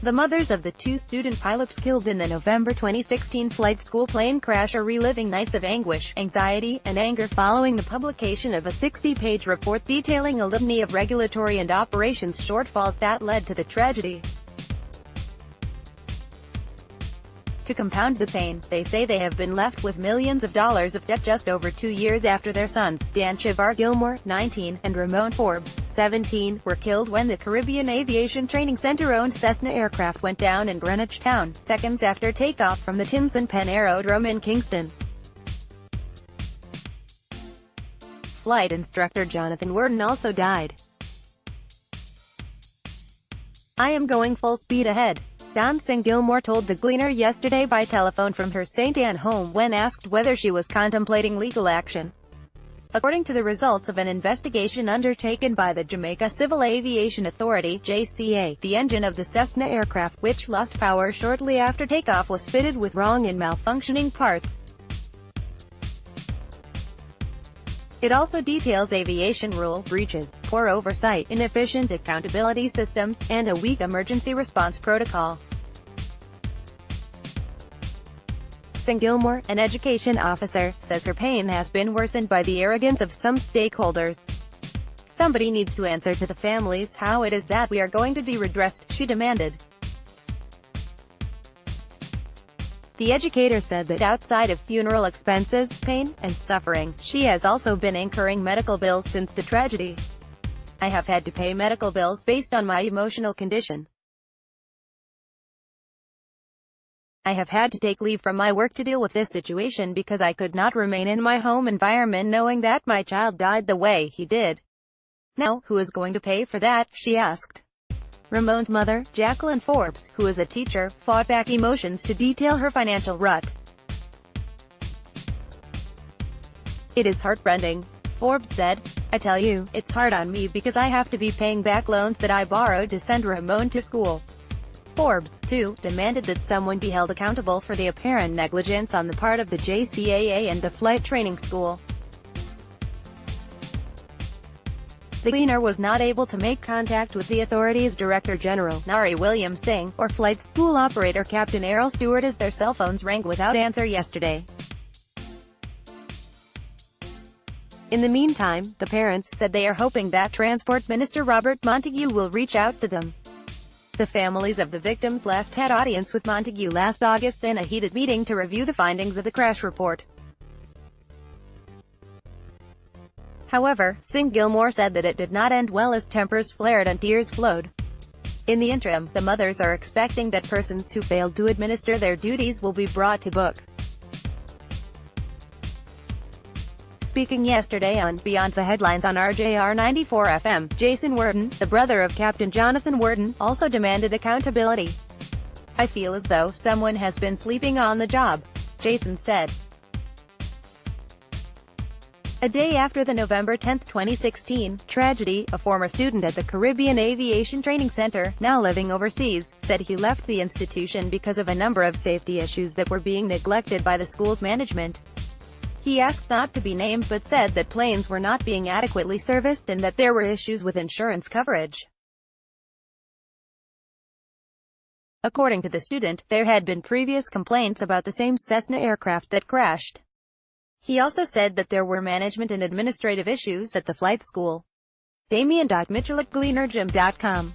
The mothers of the two student pilots killed in the November 2016 flight school plane crash are reliving nights of anguish, anxiety, and anger following the publication of a 60-page report detailing a litany of regulatory and operations shortfalls that led to the tragedy. To compound the pain, they say they have been left with millions of dollars of debt just over 2 years after their sons, Danshuvar Gilmore, 19, and Ramone Forbes, 17, were killed when the Caribbean Aviation Training Centre-owned Cessna aircraft went down in Greenwich Town, seconds after takeoff from the Tins and Penn Aerodrome in Kingston. Flight instructor Jonathan Worden also died. "I am going full speed ahead," Danshuvar Gilmore told the Gleaner yesterday by telephone from her St. Anne home when asked whether she was contemplating legal action. According to the results of an investigation undertaken by the Jamaica Civil Aviation Authority (JCA), the engine of the Cessna aircraft, which lost power shortly after takeoff, was fitted with wrong and malfunctioning parts. It also details aviation rule breaches, poor oversight, inefficient accountability systems, and a weak emergency response protocol. Gilmore, an education officer, says her pain has been worsened by the arrogance of some stakeholders. "Somebody needs to answer to the families how it is that we are going to be redressed," she demanded. The educator said that outside of funeral expenses, pain, and suffering, she has also been incurring medical bills since the tragedy. "I have had to pay medical bills based on my emotional condition. I have had to take leave from my work to deal with this situation because I could not remain in my home environment knowing that my child died the way he did. Now, who is going to pay for that?" she asked. Ramone's mother, Jacqueline Forbes, who is a teacher, fought back emotions to detail her financial rut. "It is heartrending," Forbes said. "I tell you, it's hard on me because I have to be paying back loans that I borrowed to send Ramone to school." Forbes, too, demanded that someone be held accountable for the apparent negligence on the part of the JCAA and the flight training school. The Gleaner was not able to make contact with the authority's Director General, Nari William Singh, or flight school operator Captain Errol Stewart as their cell phones rang without answer yesterday. In the meantime, the parents said they are hoping that Transport Minister Robert Montague will reach out to them. The families of the victims last had audience with Montague last August in a heated meeting to review the findings of the crash report. However, Gilmore said that it did not end well as tempers flared and tears flowed. In the interim, the mothers are expecting that persons who failed to administer their duties will be brought to book. Speaking yesterday on Beyond the Headlines on RJR 94 FM, Jason Worden, the brother of Captain Jonathan Worden, also demanded accountability. "I feel as though someone has been sleeping on the job," Jason said. A day after the November 10, 2016, tragedy, a former student at the Caribbean Aviation Training Center, now living overseas, said he left the institution because of a number of safety issues that were being neglected by the school's management. He asked not to be named but said that planes were not being adequately serviced and that there were issues with insurance coverage. According to the student, there had been previous complaints about the same Cessna aircraft that crashed. He also said that there were management and administrative issues at the flight school. Damien.Mitchell@GleanerGym.com